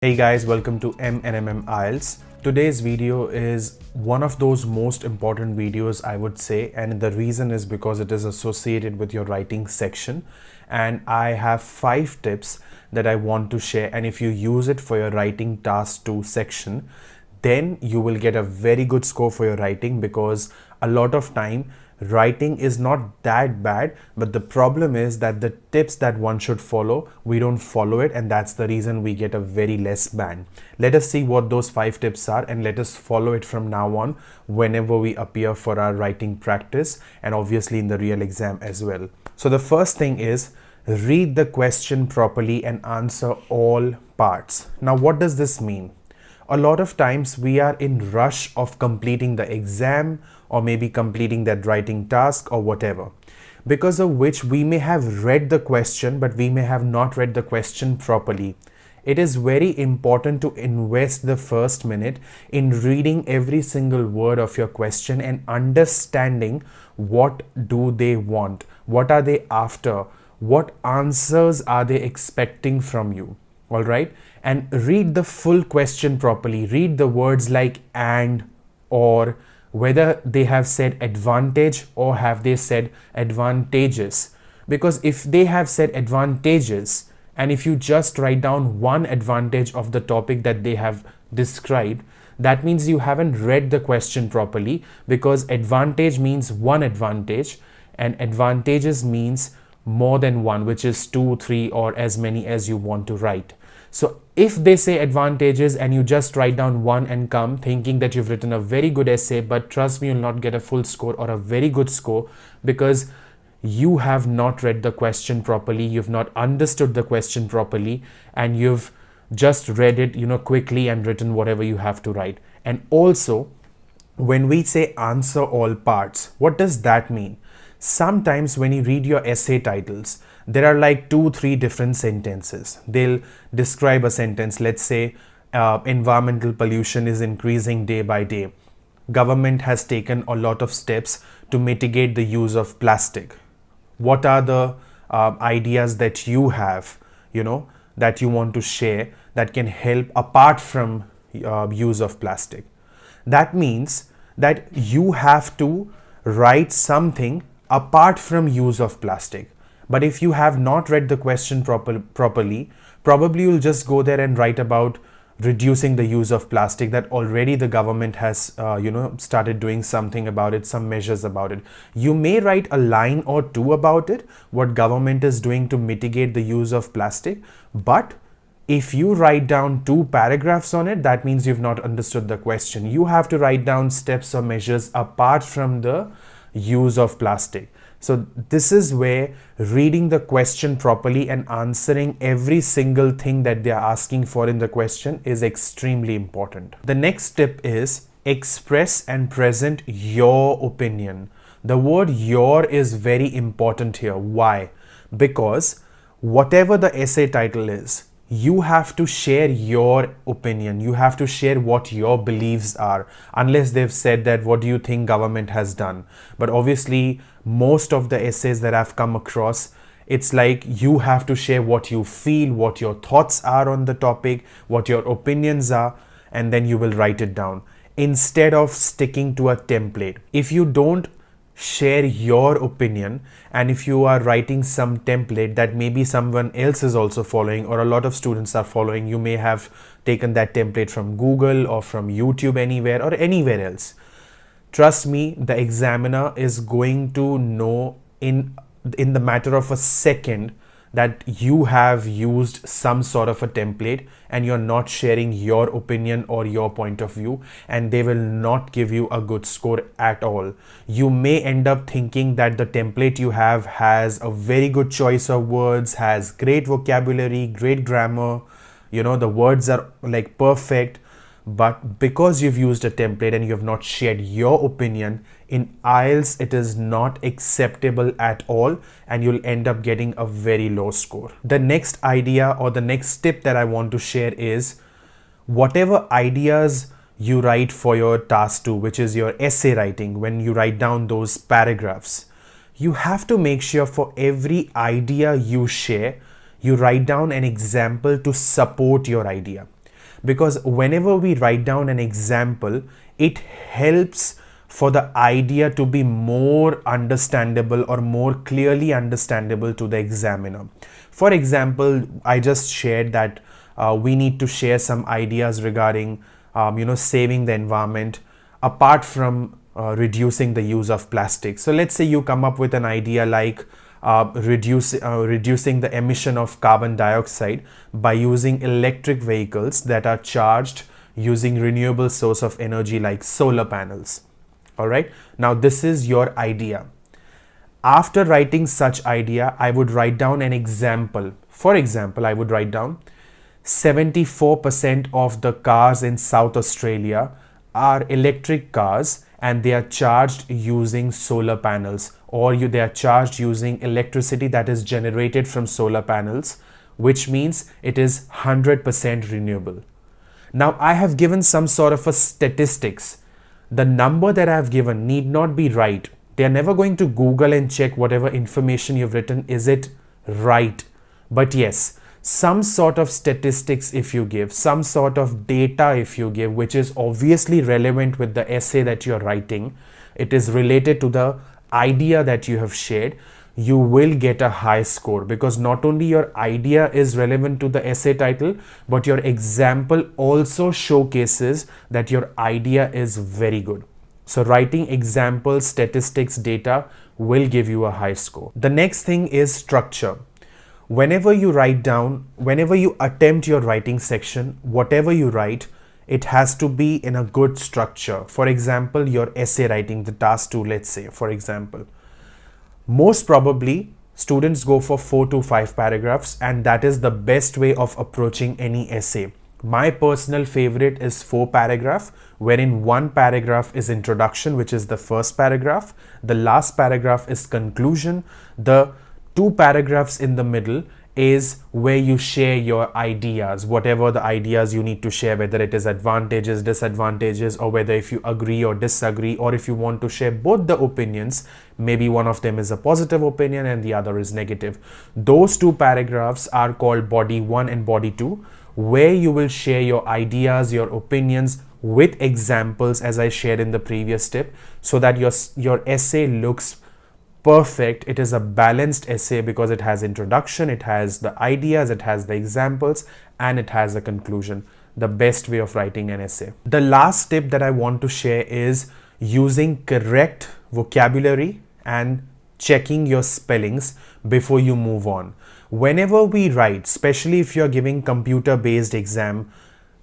Hey guys, welcome to M&MM IELTS. Today's video is one of those most important videos I would say, and the reason is because it is associated with your writing section, and I have 5 tips that I want to share, and if you use it for your writing task 2 section, then you will get a very good score for your writing, because a lot of time writing is not that bad, but the problem is that the tips that one should follow, we don't follow it, and that's the reason we get a very less band. Let us see what those 5 tips are, and let us follow it from now on whenever we appear for our writing practice, and obviously in the real exam as well. So the first thing is, read the question properly and answer all parts. Now what does this mean? A lot of times we are in rush of completing the exam or maybe completing that writing task or whatever, because of which we may have read the question but we may have not read the question properly. It is very important to invest the first minute in reading every single word of your question and understanding what do they want, what are they after, what answers are they expecting from you. All right, and read the full question properly. Read the words like and, or, whether they have said advantage or have they said advantages. Because if they have said advantages, and if you just write down one advantage of the topic that they have described, that means you haven't read the question properly, because advantage means one advantage and advantages means more than one, which is 2, 3, or as many as you want to write. So if they say advantages and you just write down one and come thinking that you've written a very good essay, but trust me, you'll not get a full score or a very good score, because you have not read the question properly, you've not understood the question properly, and you've just read it, quickly and written whatever you have to write. And also, when we say answer all parts, what does that mean? Sometimes when you read your essay titles, there are like 2-3 different sentences. They'll describe a sentence. Let's say environmental pollution is increasing day by day. Government has taken a lot of steps to mitigate the use of plastic. What are the ideas that you have, that you want to share that can help apart from use of plastic? That means that you have to write something apart from use of plastic. But if you have not read the question properly, probably you'll just go there and write about reducing the use of plastic, that already the government has started doing something about it, some measures about it. You may write a line or two about it, what government is doing to mitigate the use of plastic, but if you write down 2 paragraphs on it, that means you've not understood the question. You have to write down steps or measures apart from the use of plastic. So this is where reading the question properly and answering every single thing that they are asking for in the question is extremely important. The next tip is express and present your opinion. The word your is very important here. Why? Because whatever the essay title is, you have to share your opinion. You have to share what your beliefs are, unless they've said that what do you think government has done. But obviously most of the essays that I've come across, it's like you have to share what you feel, what your thoughts are on the topic, what your opinions are, and then you will write it down instead of sticking to a template. If you don't share your opinion, and if you are writing some template that maybe someone else is also following or a lot of students are following, you may have taken that template from Google or from YouTube, anywhere or anywhere else, trust me, the examiner is going to know in the matter of a second that you have used some sort of a template and you're not sharing your opinion or your point of view, and they will not give you a good score at all. You may end up thinking that the template you have has a very good choice of words, has great vocabulary, great grammar, the words are like perfect, but because you've used a template and you have not shared your opinion, in IELTS it is not acceptable at all, and you'll end up getting a very low score. The next idea or the next tip that I want to share is, whatever ideas you write for your task 2, which is your essay writing, when you write down those paragraphs, you have to make sure for every idea you share, you write down an example to support your idea. because whenever we write down an example, it helps for the idea to be more understandable or more clearly understandable to the examiner. For example, I just shared that we need to share some ideas regarding saving the environment apart from reducing the use of plastic. So let's say you come up with an idea like reducing the emission of carbon dioxide by using electric vehicles that are charged using renewable source of energy like solar panels. All right, now this is your idea. After writing such idea, I would write down an example. For example, I would write down 74% of the cars in South Australia are electric cars and they are charged using solar panels, or they are charged using electricity that is generated from solar panels, which means it is 100% renewable. Now I have given some sort of a statistics. The number that I have given need not be right. They are never going to Google and check whatever information you've written, is it right? But yes, some sort of statistics if you give, some sort of data if you give, which is obviously relevant with the essay that you're writing, it is related to the idea that you have shared, you will get a high score, because not only your idea is relevant to the essay title, but your example also showcases that your idea is very good. So writing examples, statistics, data will give you a high score. The next thing is structure. Whenever you write down, whenever you attempt your writing section, whatever you write, it has to be in a good structure. For example, your essay writing, the task 2, let's say, for example. Most probably, students go for 4 to 5 paragraphs, and that is the best way of approaching any essay. My personal favorite is 4 paragraph, wherein 1 paragraph is introduction, which is the first paragraph. The last paragraph is conclusion. The 2 paragraphs in the middle is where you share your ideas, whatever the ideas you need to share, whether it is advantages, disadvantages, or whether if you agree or disagree, or if you want to share both the opinions, maybe one of them is a positive opinion and the other is negative. Those 2 paragraphs are called body 1 and body 2, where you will share your ideas, your opinions with examples, as I shared in the previous tip, so that your essay looks perfect. It is a balanced essay because it has introduction, it has the ideas, it has the examples, and it has a conclusion. The best way of writing an essay. The last tip that I want to share is using correct vocabulary and checking your spellings before you move on. Whenever we write, especially if you're giving computer-based exam,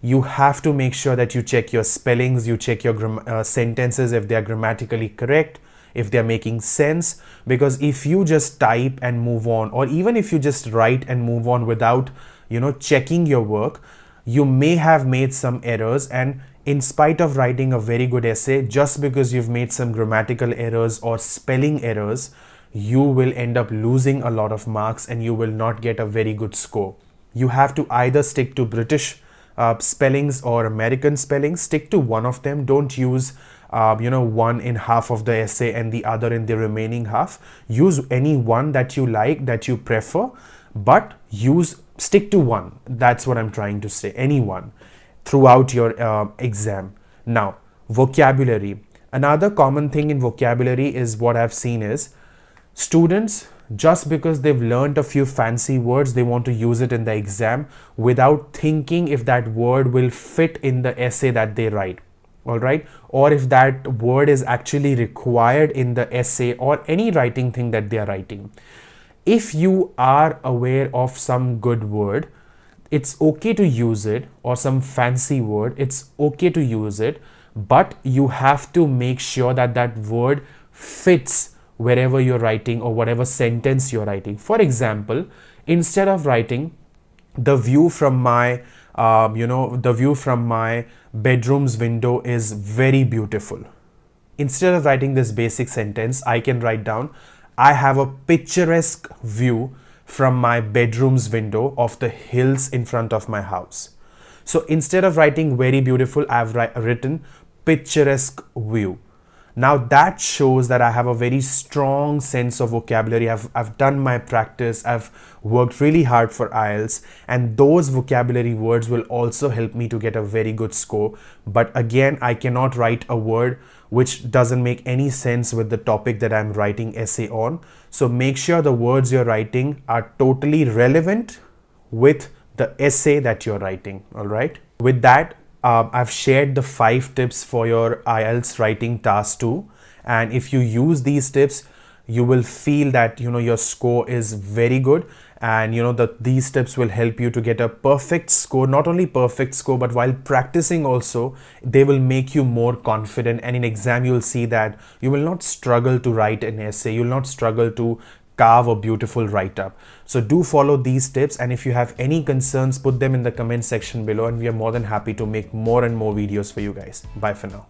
you have to make sure that you check your spellings, you check your sentences if they are grammatically correct, if they're making sense, because if you just type and move on, or even if you just write and move on without checking your work, you may have made some errors, and in spite of writing a very good essay, just because you've made some grammatical errors or spelling errors, you will end up losing a lot of marks and you will not get a very good score. You have to either stick to British spellings or American spellings. Stick to one of them. Don't use one in half of the essay and the other in the remaining half. Use any one that you like, that you prefer, but stick to one. That's what I'm trying to say. Any one throughout your exam. Now, vocabulary. Another common thing in vocabulary is what I've seen is students, just because they've learned a few fancy words, they want to use it in the exam without thinking if that word will fit in the essay that they write. All right, or if that word is actually required in the essay or any writing thing that they are writing. If you are aware of some good word, it's okay to use it, or some fancy word, it's okay to use it, but you have to make sure that that word fits wherever you're writing or whatever sentence you're writing. For example, instead of writing the view from my bedroom's window is very beautiful, instead of writing this basic sentence, I can write down, I have a picturesque view from my bedroom's window of the hills in front of my house. So instead of writing very beautiful, I've written picturesque view. Now that shows that I have a very strong sense of vocabulary. I've done my practice, I've worked really hard for IELTS, and those vocabulary words will also help me to get a very good score. But again, I cannot write a word which doesn't make any sense with the topic that I'm writing essay on. So make sure the words you're writing are totally relevant with the essay that you're writing. All right. With that, I've shared the 5 tips for your IELTS writing task 2, and if you use these tips, you will feel that your score is very good, and that these tips will help you to get a perfect score. Not only perfect score, but while practicing also, they will make you more confident, and in exam you'll see that you will not struggle to write an essay, you'll not struggle to carve a beautiful write-up. So do follow these tips, and if you have any concerns, put them in the comment section below, and we are more than happy to make more and more videos for you guys. Bye for now.